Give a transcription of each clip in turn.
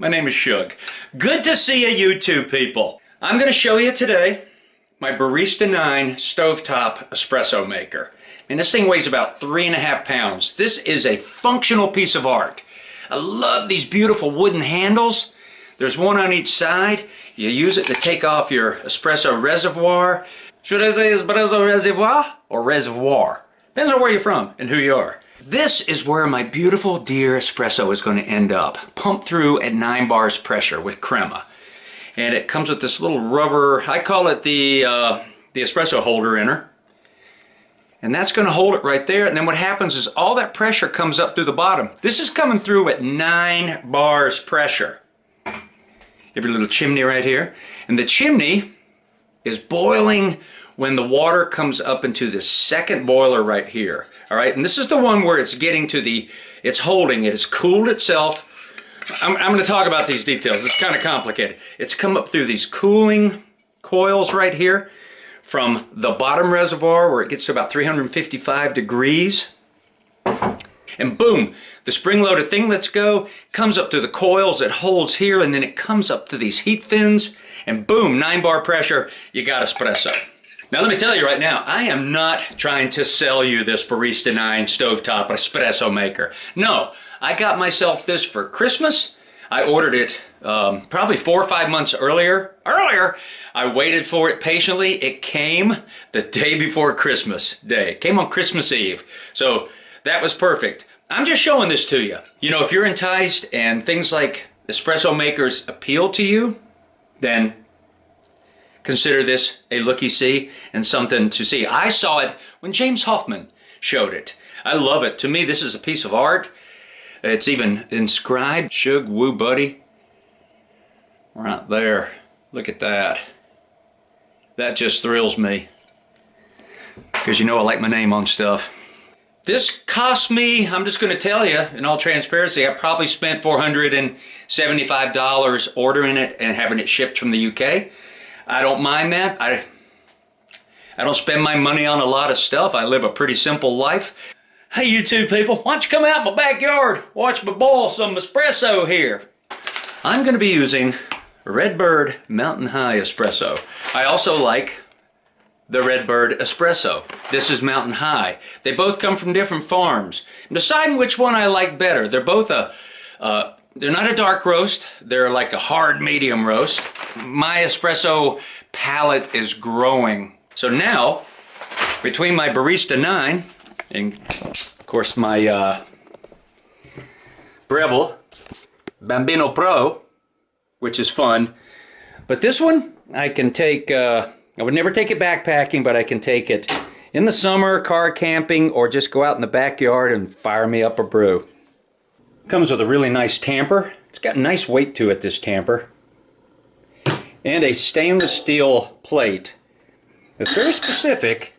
My name is Shug. Good to see you YouTube people. I'm going to show you today my Barista 9 stovetop espresso maker. And this thing weighs about 3.5 pounds. This is a functional piece of art. I love these beautiful wooden handles. There's one on each side. You use it to take off your espresso reservoir. Should I say espresso reservoir or reservoir? Depends on where you're from and who you are. This is where my beautiful dear espresso is going to end up. Pumped through at 9 bars pressure with crema. And it comes with this little rubber, I call it the espresso holder inner. And that's going to hold it right there. And then what happens is all that pressure comes up through the bottom. This is coming through at 9 bars pressure. Every little chimney right here. And the chimney is boiling when the water comes up into the second boiler right here. All right, and this is the one where it's getting to it's holding it. It's cooled itself. I'm going to talk about these details. It's kind of complicated. It's come up through these cooling coils right here from the bottom reservoir where it gets to about 355 degrees. And boom, the spring-loaded thing lets go, comes up to the coils, it holds here, and then it comes up to these heat fins, and boom, 9 bar pressure, you got espresso. Now let me tell you right now, I am not trying to sell you this Barista 9 stovetop espresso maker. No, I got myself this for Christmas. I ordered it probably 4 or 5 months earlier. I waited for it patiently. It came the day before Christmas Day. It came on Christmas Eve. So that was perfect. I'm just showing this to you. You know, if you're enticed and things like espresso makers appeal to you, then consider this a looky-see and something to see. I saw it when James Hoffmann showed it. I love it. To me, this is a piece of art. It's even inscribed, Shug Woo Buddy. Right there. Look at that. That just thrills me. Because you know I like my name on stuff. This cost me, I'm just going to tell you, in all transparency, I probably spent $475 ordering it and having it shipped from the UK. I don't mind that. I don't spend my money on a lot of stuff. I live a pretty simple life. Hey YouTube people, why don't you come out in my backyard, watch me boil some espresso here. I'm going to be using Redbird Mountain High Espresso. I also like the Redbird Espresso. This is Mountain High. They both come from different farms. I'm deciding which one I like better. They're both they're not a dark roast, they're like a hard medium roast. My espresso palate is growing. So now, between my Barista 9 and of course my Breville Bambino Pro, which is fun, but this one I can take, I would never take it backpacking, but I can take it in the summer, car camping, or just go out in the backyard and fire me up a brew. Comes with a really nice tamper. It's got nice weight to it, this tamper. And a stainless steel plate. It's very specific.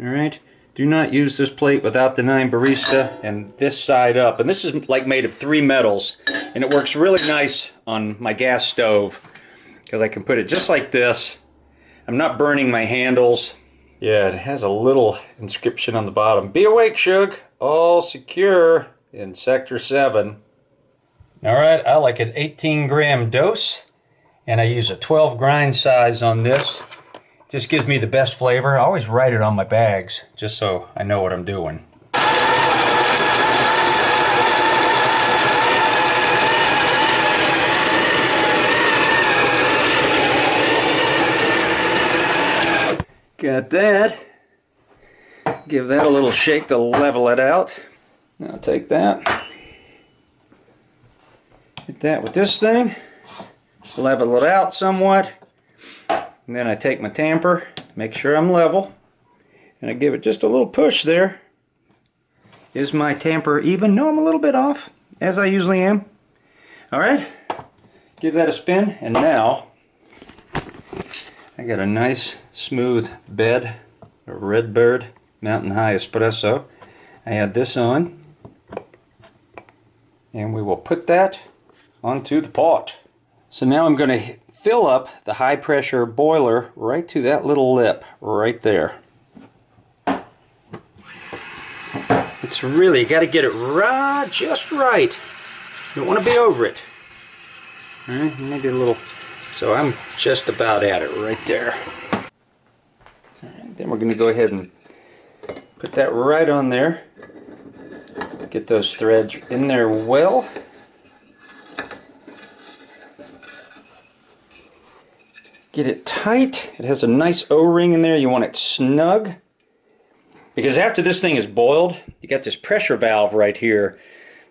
Alright, do not use this plate without the 9 Barista, and this side up. And this is like made of 3 metals, and it works really nice on my gas stove because I can put it just like this. I'm not burning my handles. Yeah, it has a little inscription on the bottom. Be awake, Shug. All secure in Sector 7. Alright, I like an 18-gram dose, and I use a 12 grind size on this. Just gives me the best flavor. I always write it on my bags, just so I know what I'm doing. Got that. Give that a little shake to level it out. Now take that. Hit that with this thing. Level it out somewhat. And then I take my tamper, make sure I'm level, and I give it just a little push there. Is my tamper even? No, I'm a little bit off, as I usually am. Alright, give that a spin, and now I got a nice smooth bed, a Redbird Mountain High Espresso. I add this on, and we will put that onto the pot. So now I'm going to fill up the high pressure boiler right to that little lip right there. It's really, you got to get it right, just right. You don't want to be over it. All right, maybe a little. So I'm just about at it right there. All right, then we're going to go ahead and put that right on there. Get those threads in there well. Get it tight. It has a nice O-ring in there. You want it snug. Because after this thing is boiled, you got this pressure valve right here.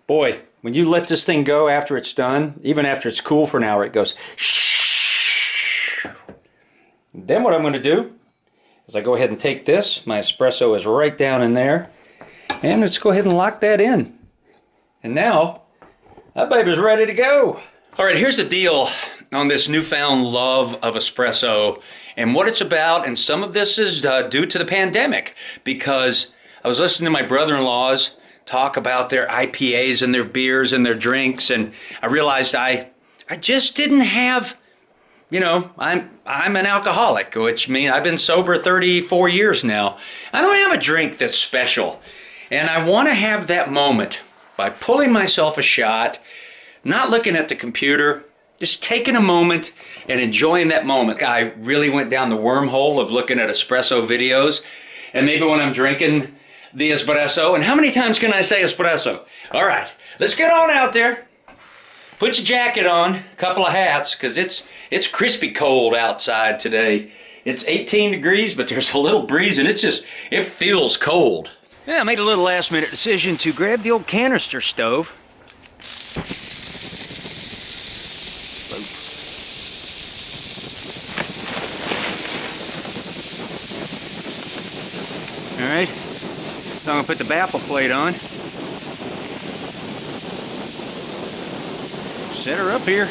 Boy, when you let this thing go after it's done, even after it's cool for an hour, it goes shh. Then what I'm going to do is I go ahead and take this. My espresso is right down in there. And let's go ahead and lock that in. And now, that baby's ready to go. All right, here's the deal on this newfound love of espresso and what it's about. And some of this is due to the pandemic, because I was listening to my brother-in-laws talk about their IPAs and their beers and their drinks, and I realized I just didn't have, you know, I'm an alcoholic, which means I've been sober 34 years now. I don't have a drink that's special, and I want to have that moment by pulling myself a shot, not looking at the computer, just taking a moment and enjoying that moment. I really went down the wormhole of looking at espresso videos, and maybe when I'm drinking the espresso, and how many times can I say espresso? All right, let's get on out there. Put your jacket on, a couple of hats, because it's crispy cold outside today. It's 18 degrees, but there's a little breeze, and it feels cold. Yeah, I made a little last-minute decision to grab the old canister stove. All right, so I'm gonna put the baffle plate on. Set her up here.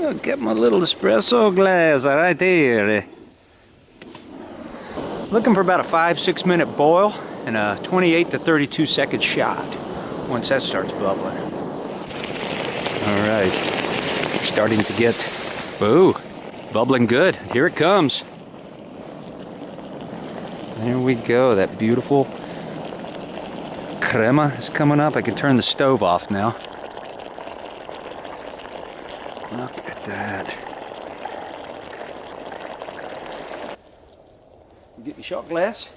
I'll get my little espresso glass right there. Looking for about a 5-6 minute boil and a 28 to 32 second shot once that starts bubbling. All right, starting to get, ooh, bubbling good. Here it comes. There we go. That beautiful crema is coming up. I can turn the stove off now. Look at that. Get your shot glass.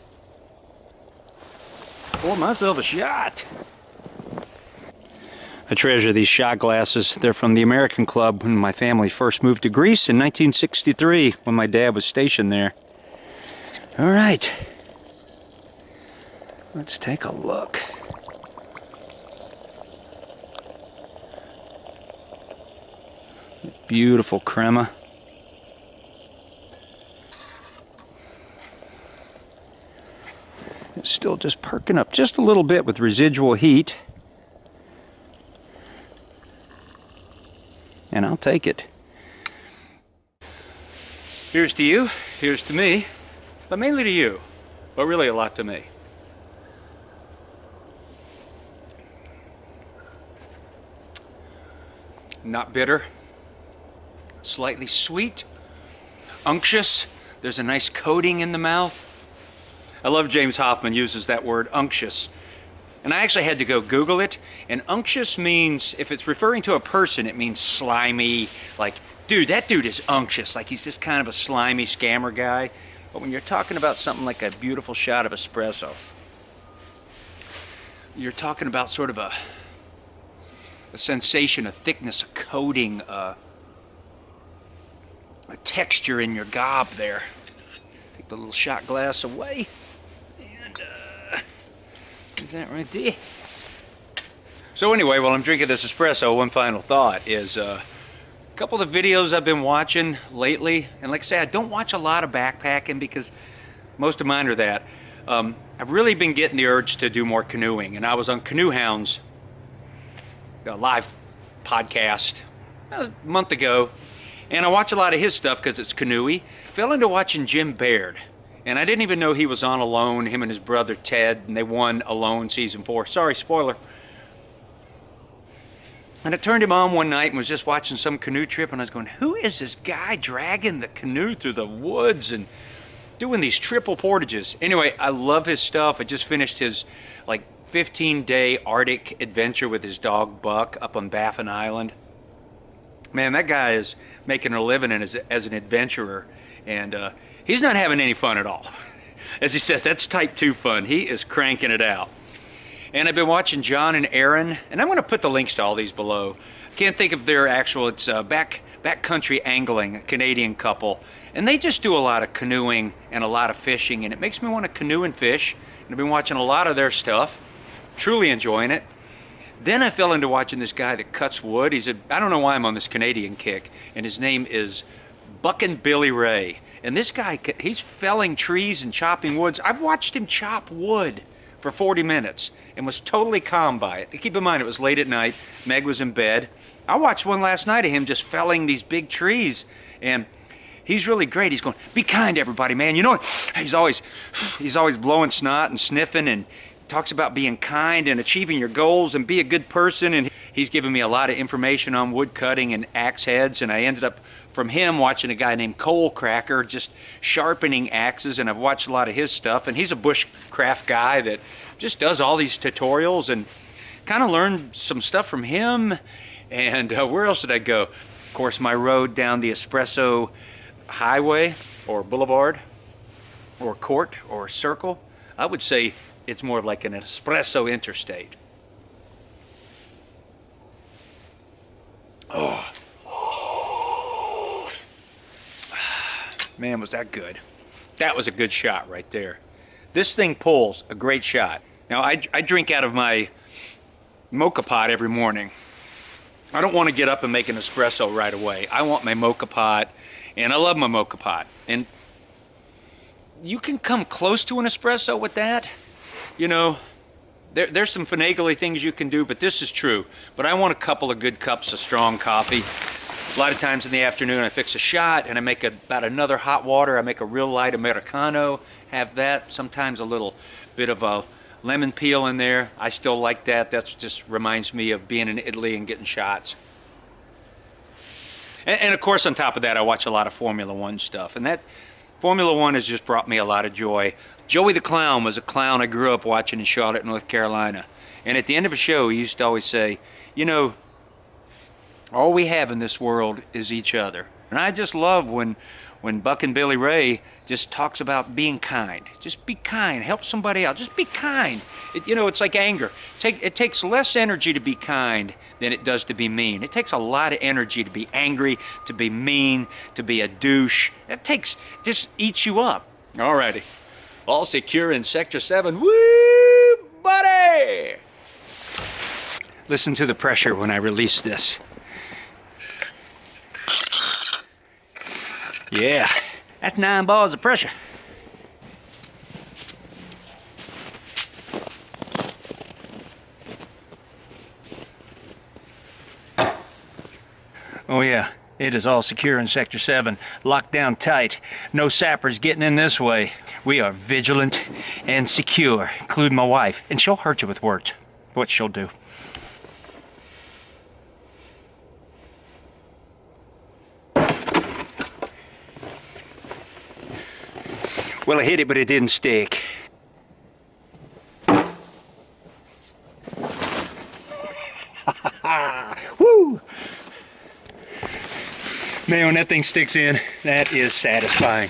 Pour myself a shot. I treasure these shot glasses. They're from the American Club when my family first moved to Greece in 1963 when my dad was stationed there. All right. Let's take a look. Beautiful crema. It's still just perking up just a little bit with residual heat. And I'll take it. Here's to you, here's to me, but mainly to you, but really a lot to me. Not bitter, slightly sweet, unctuous. There's a nice coating in the mouth. I love James Hoffmann uses that word, unctuous. And I actually had to go Google it, and unctuous means, if it's referring to a person, it means slimy, like, dude, that dude is unctuous, like he's just kind of a slimy scammer guy. But when you're talking about something like a beautiful shot of espresso, you're talking about sort of a sensation, a thickness, a coating, a texture in your gob there. Take the little shot glass away, and is that right there? So anyway, while I'm drinking this espresso, one final thought is a couple of the videos I've been watching lately, and like I say, I don't watch a lot of backpacking because most of mine are that. I've really been getting the urge to do more canoeing, and I was on Canoe Hounds, a live podcast, a month ago, and I watch a lot of his stuff because it's canoey. Fell into watching Jim Baird. And I didn't even know he was on Alone, him and his brother Ted, and they won Alone season 4. Sorry, spoiler. And I turned him on one night and was just watching some canoe trip, and I was going, who is this guy dragging the canoe through the woods and doing these triple portages? Anyway, I love his stuff. I just finished his like 15-day Arctic adventure with his dog Buck up on Baffin Island. Man, that guy is making a living as an adventurer, and he's not having any fun at all. As he says, that's type 2 fun. He is cranking it out. And I've been watching John and Aaron, and I'm going to put the links to all these below. Can't think of their actual, it's backcountry angling, a Canadian couple. And they just do a lot of canoeing and a lot of fishing, and it makes me want to canoe and fish. And I've been watching a lot of their stuff, truly enjoying it. Then I fell into watching this guy that cuts wood. I don't know why I'm on this Canadian kick, and his name is Buckin' Billy Ray. And this guy, he's felling trees and chopping woods. I've watched him chop wood for 40 minutes and was totally calm by it. Keep in mind, it was late at night. Meg was in bed. I watched one last night of him just felling these big trees, and he's really great. He's going, be kind to everybody, man. You know what? He's always blowing snot and sniffing, and talks about being kind and achieving your goals and be a good person. And he's given me a lot of information on wood cutting and axe heads, and I ended up from him watching a guy named Cole Cracker just sharpening axes, and I've watched a lot of his stuff, and he's a bushcraft guy that just does all these tutorials, and kind of learned some stuff from him. And where else did I go? Of course, my road down the Espresso Highway or Boulevard or Court or Circle, I would say it's more of like an espresso interstate. Oh. Man, was that good. That was a good shot right there. This thing pulls a great shot. Now, I drink out of my mocha pot every morning. I don't want to get up and make an espresso right away. I want my mocha pot, and I love my mocha pot. And you can come close to an espresso with that. You know, there's some finagly things you can do, but this is true. But I want a couple of good cups of strong coffee. A lot of times in the afternoon I fix a shot and I make about another hot water. I make a real light Americano, have that. Sometimes a little bit of a lemon peel in there. I still like that. That just reminds me of being in Italy and getting shots. And of course, on top of that, I watch a lot of Formula One stuff. And that Formula One has just brought me a lot of joy. Joey the Clown was a clown I grew up watching in Charlotte, North Carolina. And at the end of a show, he used to always say, you know, all we have in this world is each other. And I just love when Buckin' Billy Ray just talks about being kind. Just be kind. Help somebody out. Just be kind. You know, it's like anger. It takes less energy to be kind than it does to be mean. It takes a lot of energy to be angry, to be mean, to be a douche. Just eats you up. Alrighty. All secure in Sector 7. Woo, buddy! Listen to the pressure when I release this. Yeah, that's 9 bars of pressure. Oh yeah, it is all secure in Sector 7, locked down tight. No sappers getting in this way. We are vigilant and secure, including my wife, and she'll hurt you with words. What she'll do. Well, I hit it, but it didn't stick. Woo! Man, when that thing sticks in, that is satisfying.